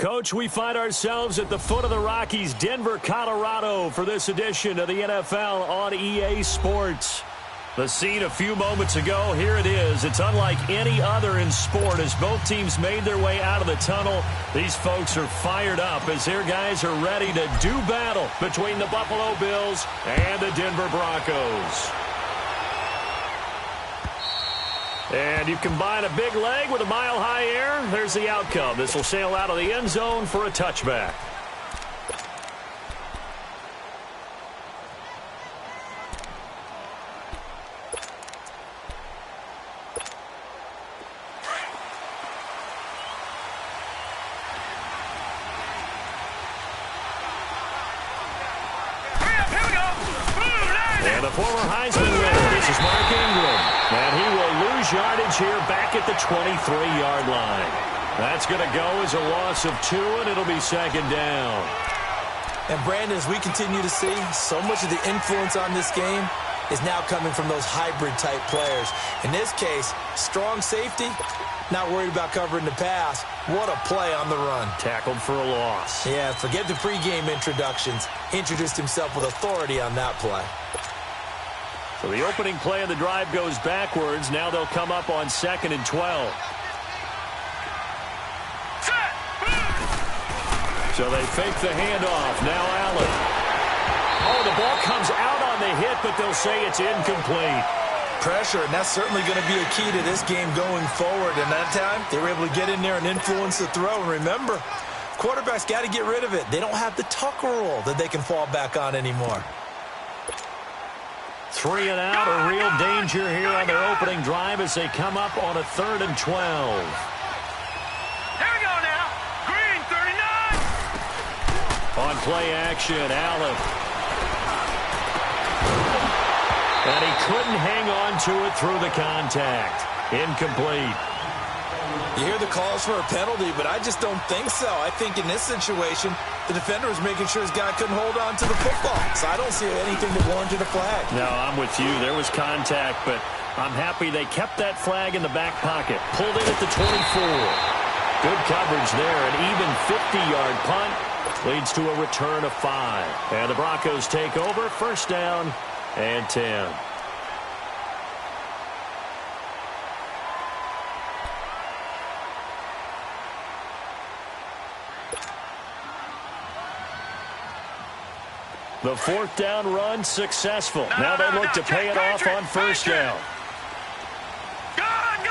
Coach, we find ourselves at the foot of the Rockies, Denver, Colorado, for this edition of the NFL on EA Sports. The scene a few moments ago, here it is. It's unlike any other in sport as both teams made their way out of the tunnel. These folks are fired up as their guys are ready to do battle between the Buffalo Bills and the Denver Broncos. And you combine a big leg with a mile-high air, there's the outcome. This will sail out of the end zone for a touchback. And the former Heisman winner, this is Mark Ingram. And he will lose yardage here back at the 23-yard line. That's going to go as a loss of 2, and it'll be second down. And, Brandon, as we continue to see, so much of the influence on this game is now coming from those hybrid-type players. In this case, strong safety, not worried about covering the pass. What a play on the run. Tackled for a loss. Yeah, forget the pregame introductions. Introduced himself with authority on that play. So the opening play of the drive goes backwards. Now they'll come up on 2nd and 12. So they fake the handoff. Now Allen. Oh, the ball comes out on the hit, but they'll say it's incomplete. Pressure, and that's certainly going to be a key to this game going forward. And that time, they were able to get in there and influence the throw. And remember, quarterbacks got to get rid of it. They don't have the Tucker rule that they can fall back on anymore. 3 and out, a real danger here on their opening drive as they come up on a 3rd and 12. Here we go now. Green, 39. On play action, Allen. And he couldn't hang on to it through the contact. Incomplete. You hear the calls for a penalty, but I just don't think so. I think in this situation, the defender was making sure his guy couldn't hold on to the football. So I don't see anything that warranted a flag. No, I'm with you. There was contact, but I'm happy they kept that flag in the back pocket. Pulled in at the 24. Good coverage there. An even 50-yard punt leads to a return of 5. And the Broncos take over. First down and 10. The 4th down run successful. Now they look to pay it off on first down. Gone!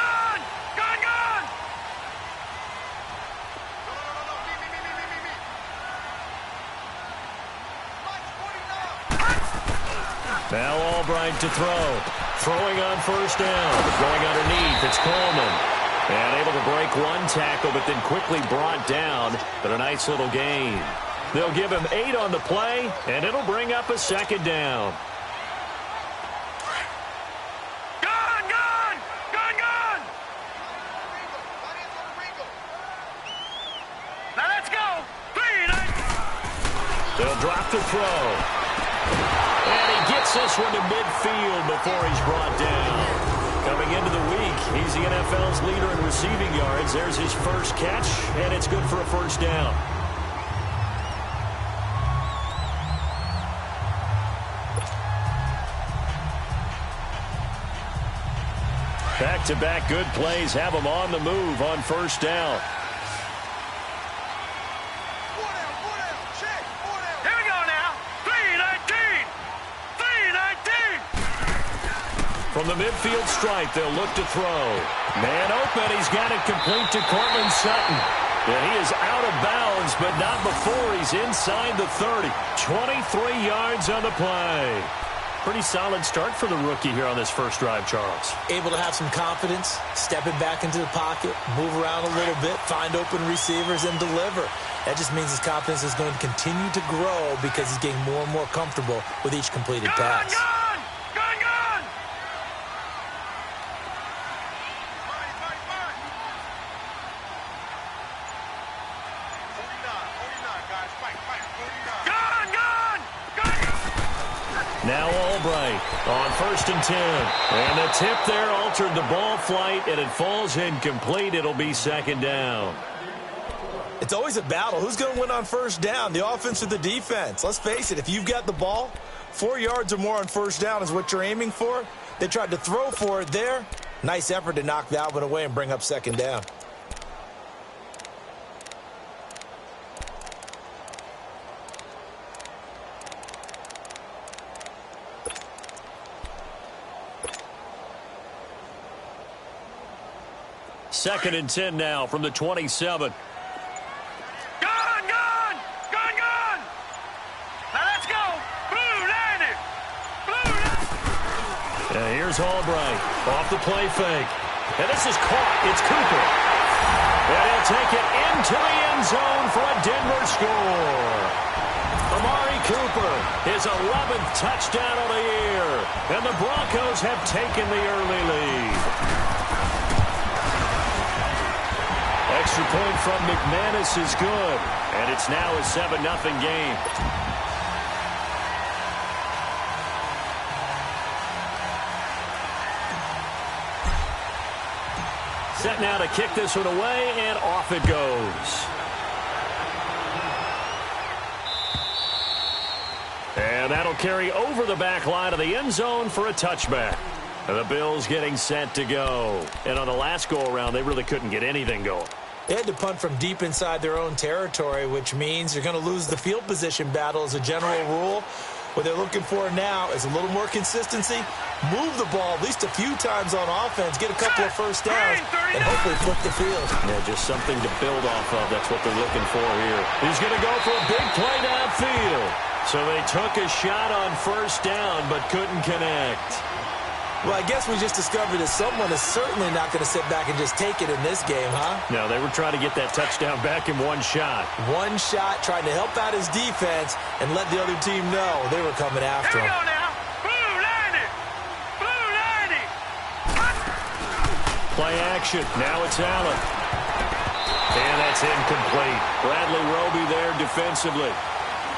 Now Albright to throw. Throwing on first down. Going underneath, it's Coleman. And able to break one tackle, but then quickly brought down. But a nice little gain. They'll give him 8 on the play, and it'll bring up a second down. Gone! Now let's go. 3. They'll drop the throw. And he gets this one to midfield before he's brought down. Coming into the week, he's the NFL's leader in receiving yards. There's his first catch, and it's good for a first down. Back-to-back good plays have him on the move on first down. Here we go now. 3-19. From the midfield stripe, they'll look to throw. Man open, he's got it complete to Cortland Sutton. And he is out of bounds, but not before he's inside the 30. 23 yards on the play. Pretty solid start for the rookie here on this first drive, Charles. Able to have some confidence, stepping back into the pocket, move around a little bit, find open receivers, and deliver. That just means his confidence is going to continue to grow because he's getting more and more comfortable with each completed pass. Now Albright on 1st and 10. And the tip there altered the ball flight, and it falls incomplete. It'll be second down. It's always a battle. Who's going to win on first down, the offense or the defense? Let's face it, if you've got the ball, 4 yards or more on first down is what you're aiming for. They tried to throw for it there. Nice effort to knock that one away and bring up second down. Second and 10 now from the 27. Gone! Now let's go! Blue landed! Here's Albright off the play fake. And this is caught. It's Cooper. And he'll take it into the end zone for a Denver score. Amari Cooper, his 11th touchdown of the year. And the Broncos have taken the early lead. Extra point from McManus is good. And it's now a 7-0 game. Set now to kick this one away, and off it goes. And that'll carry over the back line of the end zone for a touchback. And the Bills getting set to go. And on the last go-around, they really couldn't get anything going. They had to punt from deep inside their own territory, which means you're going to lose the field position battle as a general rule. What they're looking for now is a little more consistency, move the ball at least a few times on offense, get a couple of first downs, and hopefully flip the field. Yeah, just something to build off of. That's what they're looking for here. He's going to go for a big play downfield. So they took a shot on first down, but couldn't connect. Well, I guess we just discovered that someone is certainly not going to sit back and just take it in this game, huh? No, they were trying to get that touchdown back in one shot. One shot, trying to help out his defense and let the other team know they were coming after him. Here we go now. Blue landed! Play action. Now it's Allen. And that's incomplete. Bradley Roby there defensively.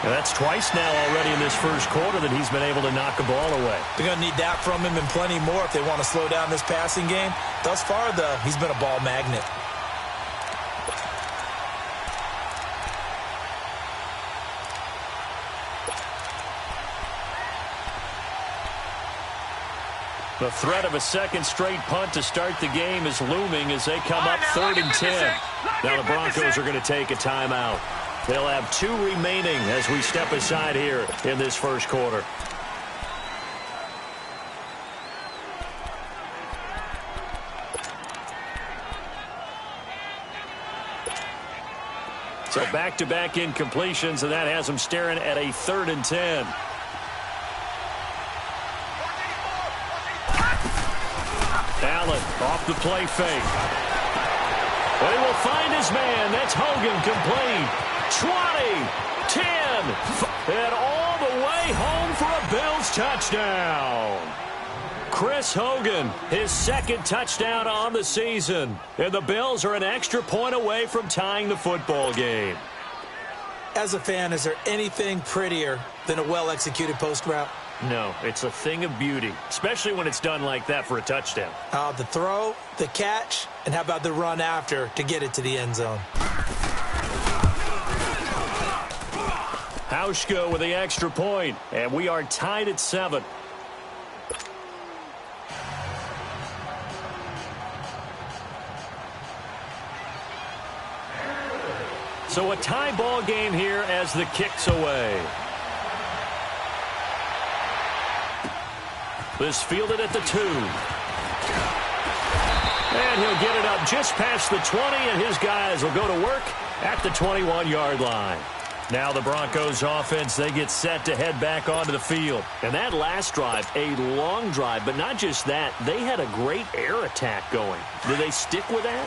And that's twice now already in this first quarter that he's been able to knock a ball away. They're going to need that from him and plenty more if they want to slow down this passing game. Thus far, though, he's been a ball magnet. The threat of a second straight punt to start the game is looming as they come up 3rd and 10. Now the Broncos are going to take a timeout. They'll have 2 remaining as we step aside here in this first quarter. So back-to-back incompletions, and that has them staring at a 3rd and 10. Allen off the play fake. But he will find his man. That's Hogan complete. 20, 10, and all the way home for a Bills touchdown. Chris Hogan, his 2nd touchdown on the season. And the Bills are an extra point away from tying the football game. As a fan, is there anything prettier than a well-executed post route? No, it's a thing of beauty, especially when it's done like that for a touchdown. The throw, the catch, and how about the run after to get it to the end zone? Hauschka with the extra point, and we are tied at 7. So a tie ball game here as the kick's away. This fielded at the 2. And he'll get it up just past the 20, and his guys will go to work at the 21-yard line. Now the Broncos offense, they get set to head back onto the field. And that last drive, a long drive, but not just that, they had a great air attack going. Do they stick with that?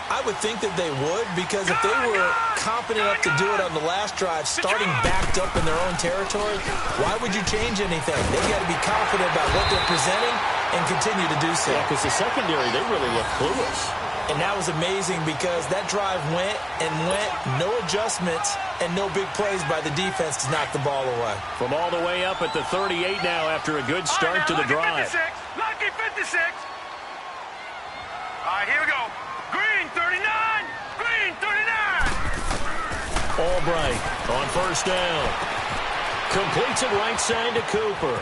I would think that they would, because if they were confident enough to do it on the last drive, starting backed up in their own territory, why would you change anything? They've got to be confident about what they're presenting and continue to do so. Yeah, because the secondary, they really look clueless. And that was amazing because that drive went and went, no adjustments, and no big plays by the defense to knock the ball away. From all the way up at the 38 now after a good start to the drive. Lucky 56. All right, here we go. Green 39. Green 39. Albright on first down. Completes it right side to Cooper.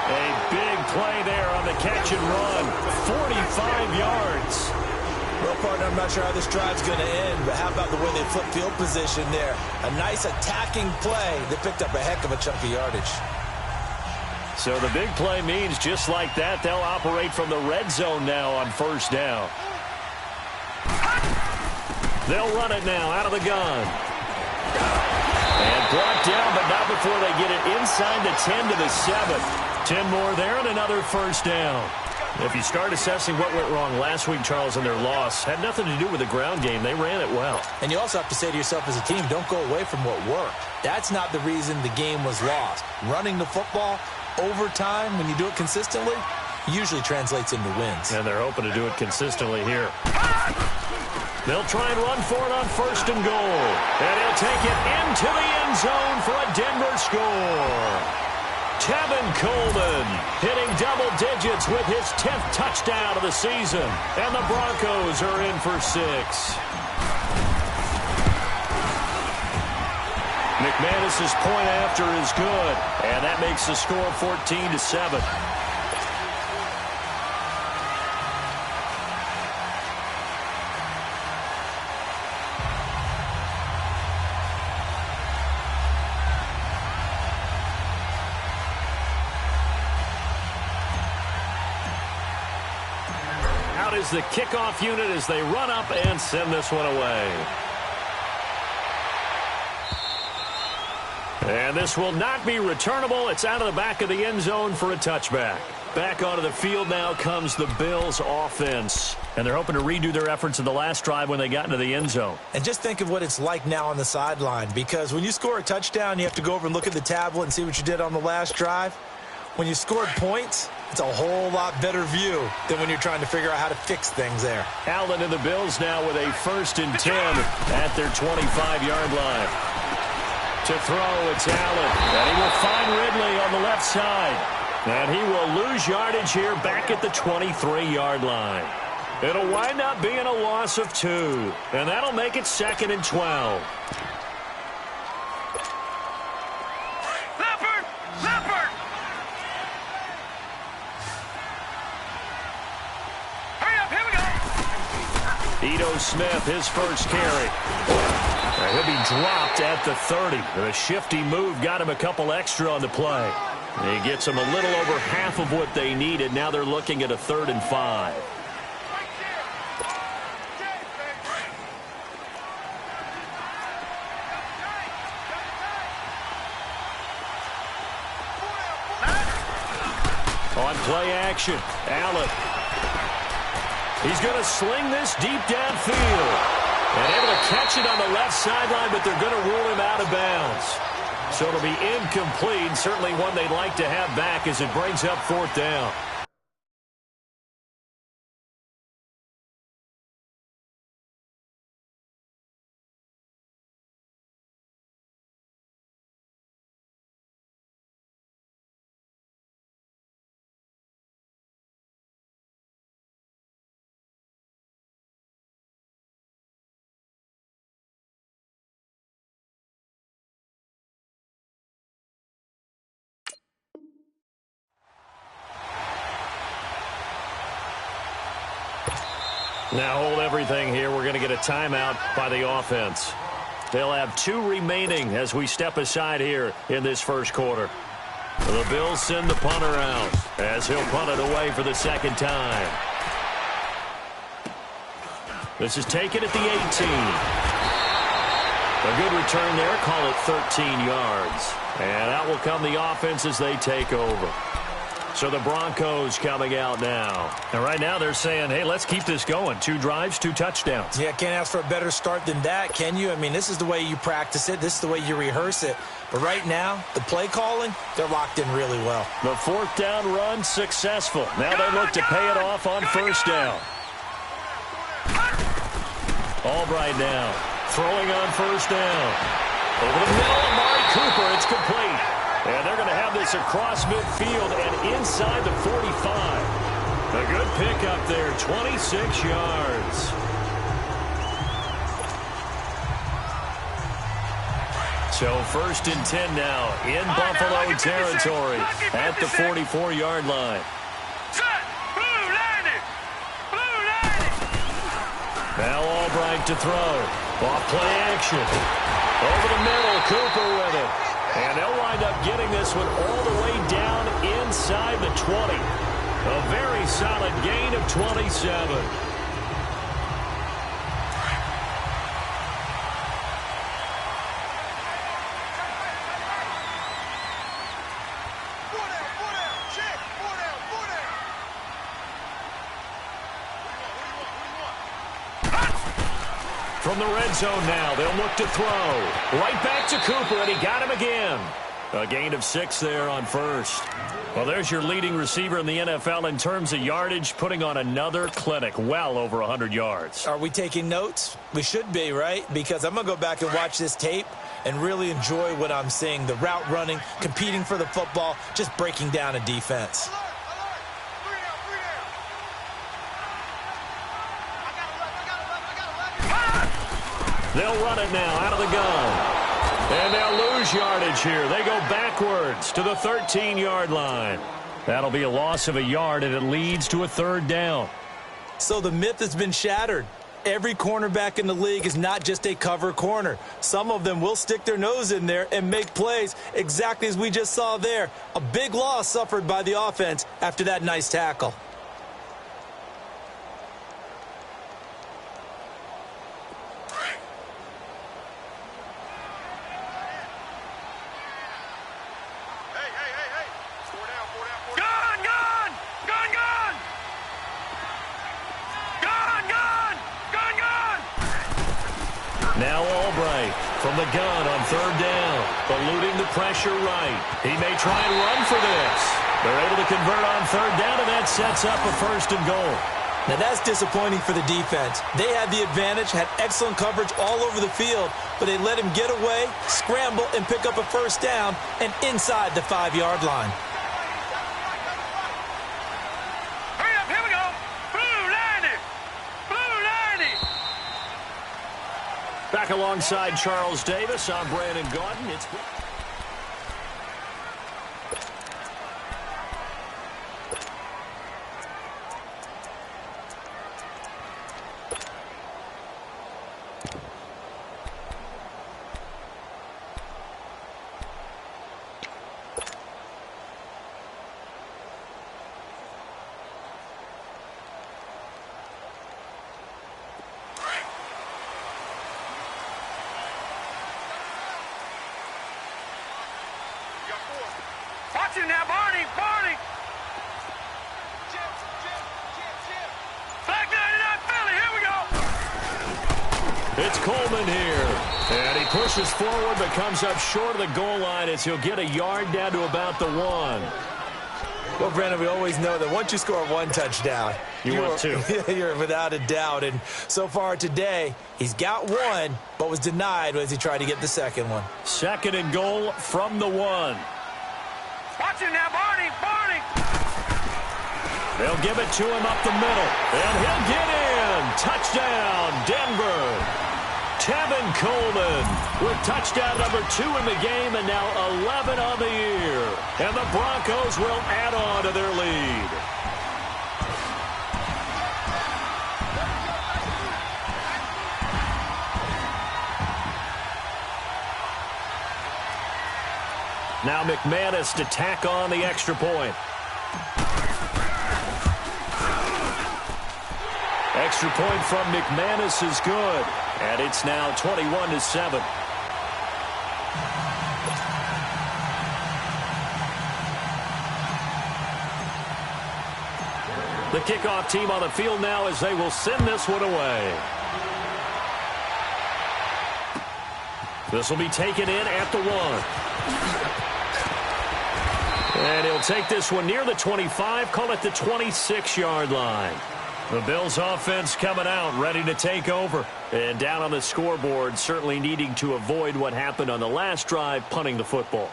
A big play there on the catch and run. 45 yards. Well, partner, I'm not sure how this drive's going to end, but how about the way they flip field position there? A nice attacking play that picked up a heck of a chunk of yardage. So the big play means just like that, they'll operate from the red zone now on first down. They'll run it now out of the gun. And brought down, but not before they get it inside the 10 to the 7. 10 more there and another first down. If you start assessing what went wrong last week, Charles, in their loss, had nothing to do with the ground game. They ran it well. And you also have to say to yourself as a team, don't go away from what worked. That's not the reason the game was lost. Running the football over time, when you do it consistently, usually translates into wins. And they're hoping to do it consistently here. They'll try and run for it on first and goal. And he'll take it into the end zone for a Denver score. Tevin Coleman hitting double digits with his 10th touchdown of the season. And the Broncos are in for 6. McManus's point after is good. And that makes the score 14-7. Is the kickoff unit as they run up and send this one away. And this will not be returnable. It's out of the back of the end zone for a touchback. Back onto the field now comes the Bills offense. And they're hoping to redo their efforts in the last drive when they got into the end zone. And just think of what it's like now on the sideline, because when you score a touchdown, you have to go over and look at the tablet and see what you did on the last drive. When you scored points, it's a whole lot better view than when you're trying to figure out how to fix things there. Allen and the Bills now with a 1st and 10 at their 25-yard line. To throw, it's Allen. And he will find Ridley on the left side. And he will lose yardage here back at the 23-yard line. It'll wind up being a loss of 2. And that'll make it 2nd and 12. Ito Smith, his first carry. And he'll be dropped at the 30. A shifty move got him a couple extra on the play. He gets them a little over half of what they needed. Now they're looking at a 3rd and 5. On play action, Allen. He's going to sling this deep downfield. And able to catch it on the left sideline, but they're going to rule him out of bounds. So it'll be incomplete. Certainly one they'd like to have back as it brings up 4th down. Now hold everything here. We're going to get a timeout by the offense. They'll have 2 remaining as we step aside here in this first quarter. The Bills send the punter out as he'll punt it away for the 2nd time. This is taken at the 18. A good return there. Call it 13 yards. And out will come the offense as they take over. So the Broncos coming out now. And right now they're saying, hey, let's keep this going. 2 drives, 2 touchdowns. Yeah, can't ask for a better start than that, can you? I mean, this is the way you practice it. This is the way you rehearse it. But right now, the play calling, they're locked in really well. The 4th down run successful. Now they look to pay it off on first down. Albright now throwing on first down. Over the middle, Amari Cooper. It's complete. And they're going to have this across midfield and inside the 45. A good pickup there, 26 yards. So 1st and 10 now in Buffalo territory at the 44-yard line. Now Albright to throw. Off play action. Over the middle, Cooper with it. And they'll wind up getting this one all the way down inside the 20. A very solid gain of 27. From the red zone now, they'll look to throw. Right back to Cooper, and he got him again. A gain of 6 there on 1st. Well, there's your leading receiver in the NFL in terms of yardage, putting on another clinic, well over 100 yards. Are we taking notes? We should be, right? Because I'm going to go back and watch this tape and really enjoy what I'm seeing. The route running, competing for the football, just breaking down a defense. They'll run it now out of the gun. And they'll lose yardage here. They go backwards to the 13-yard line. That'll be a loss of a yard, and it leads to a 3rd down. So the myth has been shattered. Every cornerback in the league is not just a cover corner. Some of them will stick their nose in there and make plays exactly as we just saw there. A big loss suffered by the offense after that nice tackle. Now Albright from the gun on 3rd down, eluding the pressure right. He may try and run for this. They're able to convert on 3rd down, and that sets up a 1st and goal. Now that's disappointing for the defense. They had the advantage, had excellent coverage all over the field, but they let him get away, scramble, and pick up a 1st down and inside the 5-yard line. Back alongside Charles Davis, I'm Brandon Gaudin. It's Watch him now, Barney! Flag 99 Philly, here we go! It's Coleman here. And he pushes forward but comes up short of the goal line as he'll get a yard down to about the 1. Well, Brandon, we always know that once you score 1 touchdown, want 2. You're without a doubt. And so far today, he's got 1, but was denied as he tried to get the 2nd one. 2nd and goal from the 1. Watch him now, Barney! They'll give it to him up the middle. And he'll get in. Touchdown, Denver. Tevin Coleman with touchdown number 2 in the game and now 11 on the year. And the Broncos will add on to their lead. Now McManus to tack on the extra point. Extra point from McManus is good. And it's now 21-7. The kickoff team on the field now as they will send this one away. This will be taken in at the 1. And he'll take this one near the 25, call it the 26-yard line. The Bills offense coming out, ready to take over. And down on the scoreboard, certainly needing to avoid what happened on the last drive, punting the football.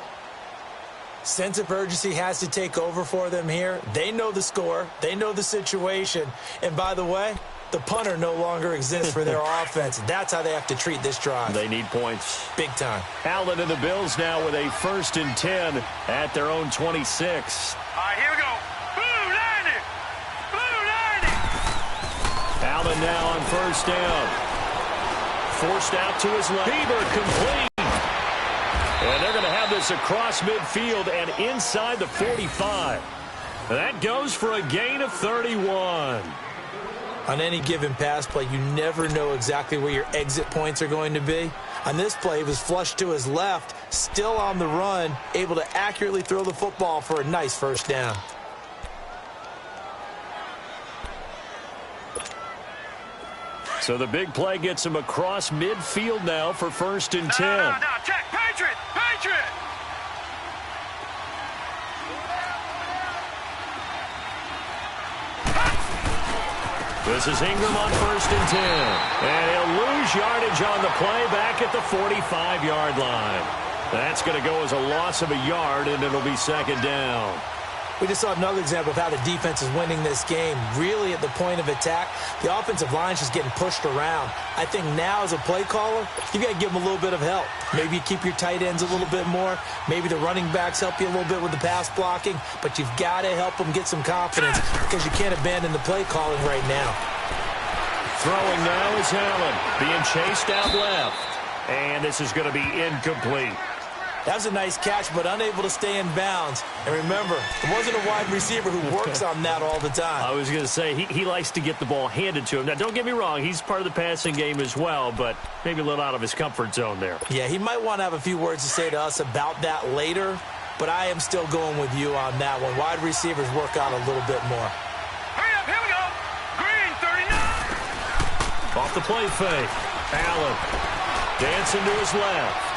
Sense of urgency has to take over for them here. They know the score. They know the situation. And by the way, the punter no longer exists for their offense. That's how they have to treat this drive. They need points. Big time. Allen and the Bills now with a 1st and 10 at their own 26. All right, here we go. Blue 90. Blue 90. Allen now on 1st down. Forced out to his left. Bieber complete. And they're going to have this across midfield and inside the 45. That goes for a gain of 31. On any given pass play, you never know exactly where your exit points are going to be. On this play, he was flushed to his left, still on the run, able to accurately throw the football for a nice 1st down. So the big play gets him across midfield now for 1st and 10. No, check. Patriot. Patriot. This is Ingram on 1st and 10. And he'll lose yardage on the play back at the 45-yard line. That's going to go as a loss of a yard, and it'll be 2nd down. We just saw another example of how the defense is winning this game. Really at the point of attack, the offensive line's just getting pushed around. I think now as a play caller, you got to give them a little bit of help. Maybe you keep your tight ends a little bit more. Maybe the running backs help you a little bit with the pass blocking. But you've got to help them get some confidence because you can't abandon the play calling right now. Throwing now is Allen, being chased out left. And this is going to be incomplete. That was a nice catch, but unable to stay in bounds. And remember, it wasn't a wide receiver who works on that all the time. I was going to say, he likes to get the ball handed to him. Now, don't get me wrong, he's part of the passing game as well, but maybe a little out of his comfort zone there. Yeah, he might want to have a few words to say to us about that later, but I am still going with you on that one. Wide receivers work out a little bit more. Hurry up, here we go. Green 39. Off the play fake. Allen dancing to his left.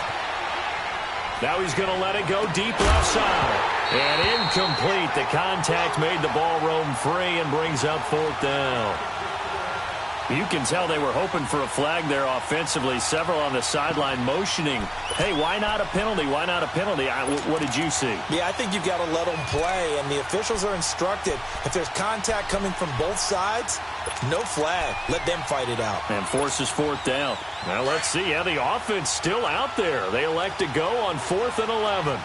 Now he's going to let it go deep left side. And incomplete. The contact made the ball roam free and brings up 4th down. You can tell they were hoping for a flag there offensively. Several on the sideline motioning. Hey, why not a penalty? Why not a penalty? What did you see? Yeah, I think you've got to let them play, and the officials are instructed. If there's contact coming from both sides, no flag. Let them fight it out. And forces 4th down. Now let's see how the offense still out there. They elect to go on 4th and 11.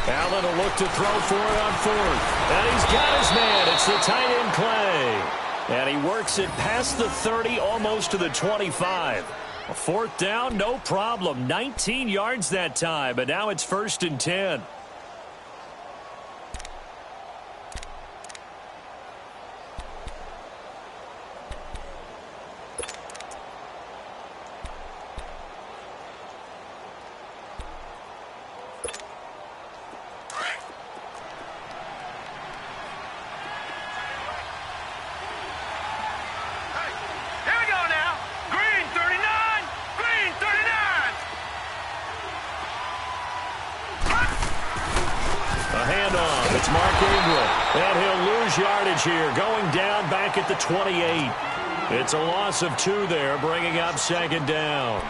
Allen will look to throw for it on 4th. And he's got his man. It's the tight end Clay. And he works it past the 30, almost to the 25. A 4th down, no problem. 19 yards that time, but now it's 1st and 10. It's Mark Ingram, and he'll lose yardage here, going down back at the 28. It's a loss of 2 there, bringing up 2nd down.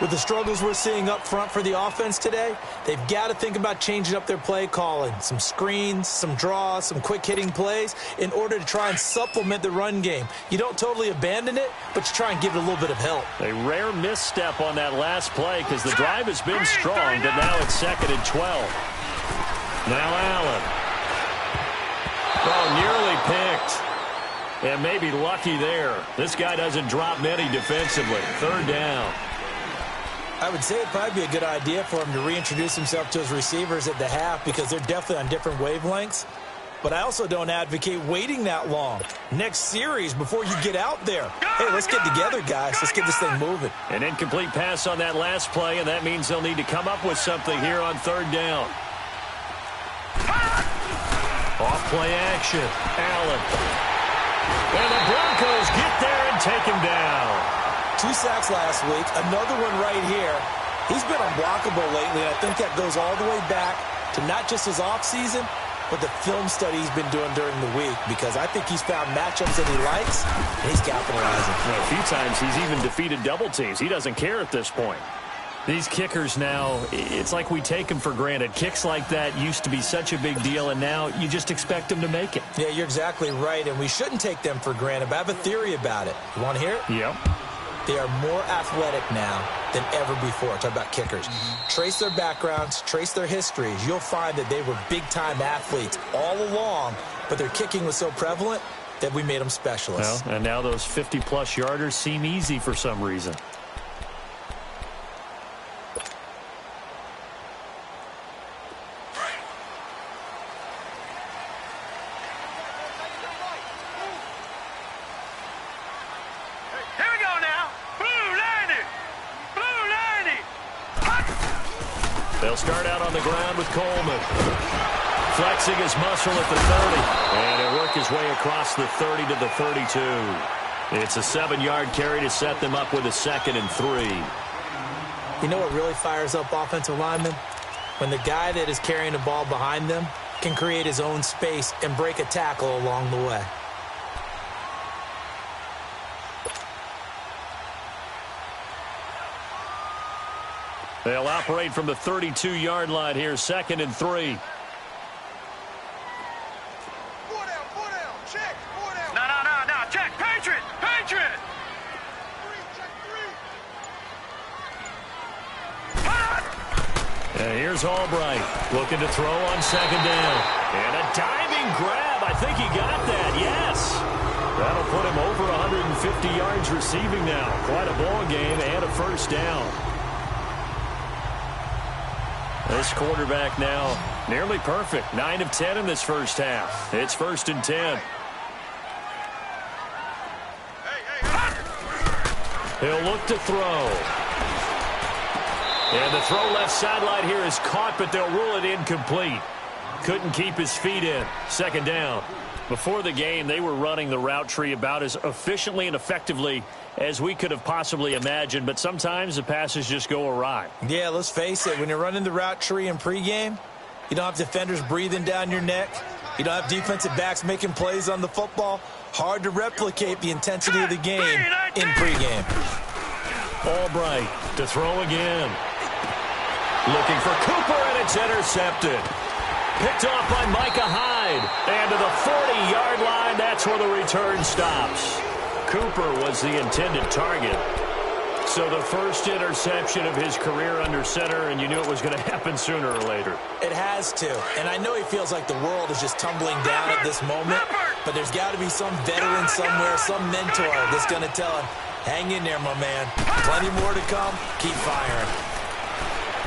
With the struggles we're seeing up front for the offense today, they've got to think about changing up their play calling. Some screens, some draws, some quick-hitting plays in order to try and supplement the run game. You don't totally abandon it, but you try and give it a little bit of help. A rare misstep on that last play because the drive has been strong, but now it's 2nd and 12. Now Allen. Oh, nearly picked. And maybe lucky there. This guy doesn't drop many defensively. 3rd down. I would say it'd probably be a good idea for him to reintroduce himself to his receivers at the half because they're definitely on different wavelengths. But I also don't advocate waiting that long. Next series before you get out there. Hey, let's get together, guys. Let's get this thing moving. An incomplete pass on that last play, and that means they'll need to come up with something here on 3rd down. Off play action. Allen. And the Broncos get there and take him down. 2 sacks last week. Another one right here. He's been unblockable lately, and I think that goes all the way back to not just his offseason, with the film study he's been doing during the week, because I think he's found matchups that he likes, and he's capitalizing. A few times he's even defeated double teams. He doesn't care at this point. These kickers now, it's like we take them for granted. Kicks like that used to be such a big deal, and now you just expect them to make it. Yeah, you're exactly right, and we shouldn't take them for granted, but I have a theory about it. You want to hear it? Yep. They are more athletic now than ever before. Talk about kickers. Trace their backgrounds, trace their histories. You'll find that they were big-time athletes all along, but their kicking was so prevalent that we made them specialists. Well, and now those 50-plus yarders seem easy for some reason. They'll start out on the ground with Coleman. Flexing his muscle at the 30. And he'll work his way across the 30 to the 32. It's a 7-yard carry to set them up with a 2nd and 3. You know what really fires up offensive linemen? When the guy that is carrying the ball behind them can create his own space and break a tackle along the way. They'll operate from the 32-yard line here, 2nd and 3. Check. No. Check. Patriot. And here's Albright looking to throw on 2nd down. And a diving grab. I think he got that. Yes. That'll put him over 150 yards receiving now. Quite a ball game and a 1st down. This quarterback now nearly perfect. 9 of 10 in this first half. It's 1st and 10. He'll look to throw. And the throw left sideline here is caught, but they'll rule it incomplete. Couldn't keep his feet in. 2nd down. Before the game, they were running the route tree about as efficiently and effectively as we could have possibly imagined, but sometimes the passes just go awry. Yeah, let's face it. When you're running the route tree in pregame, you don't have defenders breathing down your neck. You don't have defensive backs making plays on the football. Hard to replicate the intensity of the game in pregame. Albright to throw again. Looking for Cooper, and it's intercepted. Picked off by Micah Hyde. And to the 40-yard line, that's where the return stops. Cooper was the intended target. So the first interception of his career under center, and you knew it was going to happen sooner or later. It has to. And I know he feels like the world is just tumbling down at this moment, but there's got to be some veteran somewhere, some mentor that's going to tell him, hang in there, my man. Plenty more to come. Keep firing.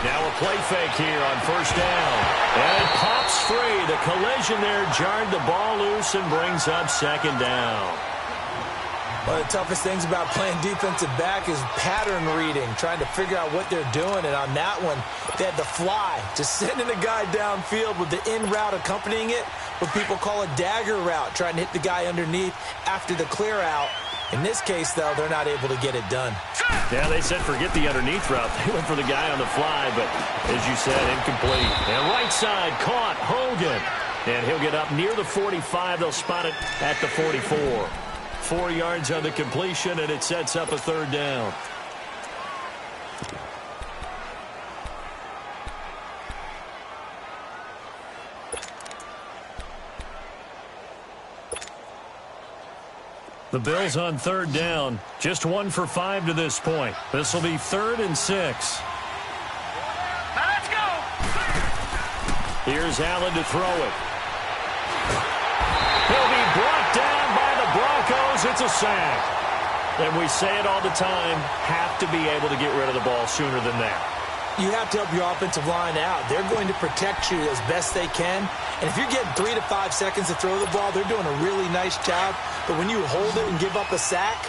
Now a play fake here on 1st down. And it pops free. The collision there jarred the ball loose and brings up 2nd down. One of the toughest things about playing defensive back is pattern reading, trying to figure out what they're doing. And on that one, they had the fly, just sending a guy downfield with the in route accompanying it, what people call a dagger route, trying to hit the guy underneath after the clear out. In this case, though, they're not able to get it done. Yeah, they said forget the underneath route. They went for the guy on the fly, but as you said, incomplete. And right side caught Hogan. And he'll get up near the 45. They'll spot it at the 44. 4 yards on the completion, and it sets up a 3rd down. The Bills on 3rd down. Just 1 for 5 to this point. This will be 3rd and 6. Now let's go. Here's Allen to throw it. He'll be brought down by the Broncos. It's a sack. And we say it all the time, have to be able to get rid of the ball sooner than that. You have to help your offensive line out. They're going to protect you as best they can. And if you're getting 3 to 5 seconds to throw the ball, they're doing a really nice job. But when you hold it and give up a sack,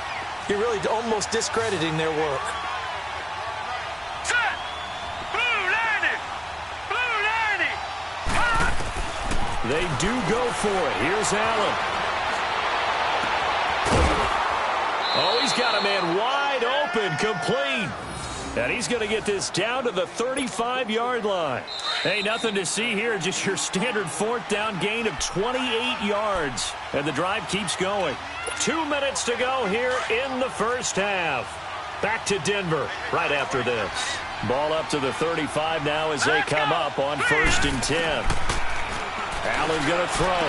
you're really almost discrediting their work. Set. Blue 90. Blue 90. They do go for it. Here's Allen. Oh, he's got a man wide open, complete. And he's going to get this down to the 35-yard line. Hey, nothing to see here. Just your standard fourth down gain of 28 yards. And the drive keeps going. 2 minutes to go here in the first half. Back to Denver right after this. Ball up to the 35 now as they come up on 1st and 10. Allen going to throw.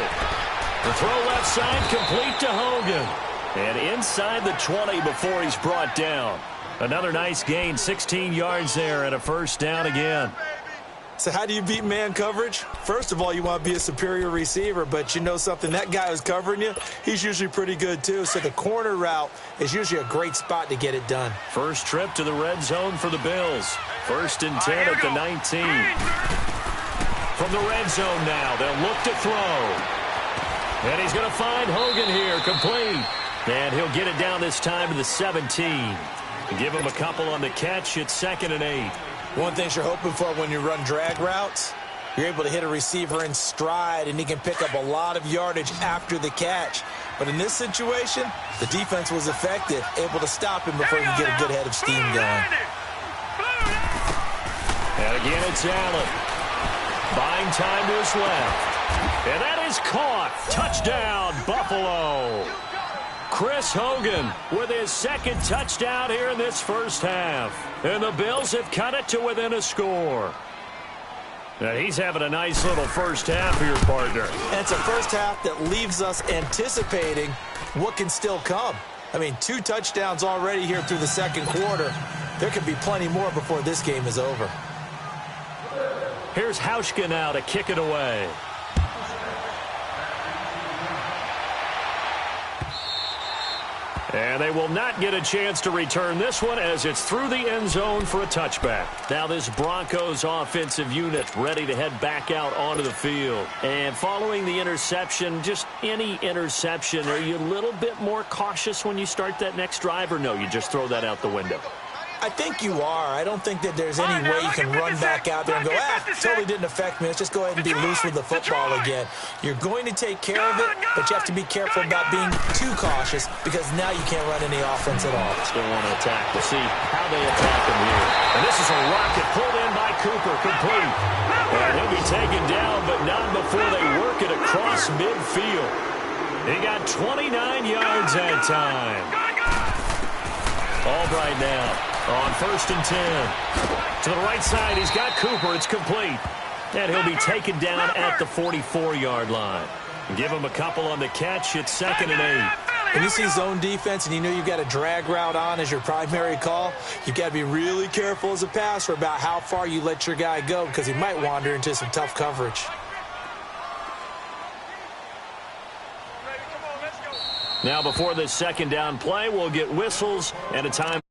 The throw left side complete to Hogan. And inside the 20 before he's brought down. Another nice gain, 16 yards there and a first down again. So how do you beat man coverage? First of all, you want to be a superior receiver, but you know something, that guy who's covering you, he's usually pretty good too. So the corner route is usually a great spot to get it done. First trip to the red zone for the Bills. 1st and 10 at the 19. From the red zone now, they'll look to throw. And he's going to find Hogan here, complete. And he'll get it down this time to the 17. Give him a couple on the catch. It's 2nd and 8. One thing you're hoping for when you run drag routes, you're able to hit a receiver in stride, and he can pick up a lot of yardage after the catch. But in this situation, the defense was effective, able to stop him before he could get a good head of steam going. And again, it's Allen. Buying time to his left. And that is caught. Touchdown, Buffalo. Chris Hogan with his 2nd touchdown here in this first half. And the Bills have cut it to within a score. And he's having a nice little first half here, partner. And it's a first half that leaves us anticipating what can still come. I mean, 2 touchdowns already here through the 2nd quarter. There could be plenty more before this game is over. Here's Hauschka now to kick it away. And they will not get a chance to return this one as it's through the end zone for a touchback. Now this Broncos offensive unit ready to head back out onto the field. And following the interception, just any interception, are you a little bit more cautious when you start that next drive, or no, you just throw that out the window? I think you are. I don't think that there's any way you can run back out there and go, totally didn't affect me. Let's just go ahead and be loose with the football again. You're going to take care of it, but you have to be careful about being too cautious because now you can't run any offense at all. Still want to attack. We'll see how they attack him here. And this is a rocket pulled in by Cooper, complete. And he'll be taken down, but not before they work it across midfield. He got 29 yards that time. Albright now. On 1st and 10. To the right side, he's got Cooper. It's complete. And he'll be taken down at the 44-yard line. Give him a couple on the catch. It's 2nd and 8. When you see zone defense and you know you've got a drag route on as your primary call, you've got to be really careful as a passer about how far you let your guy go because he might wander into some tough coverage. Now before this 2nd down play, we'll get whistles and a time.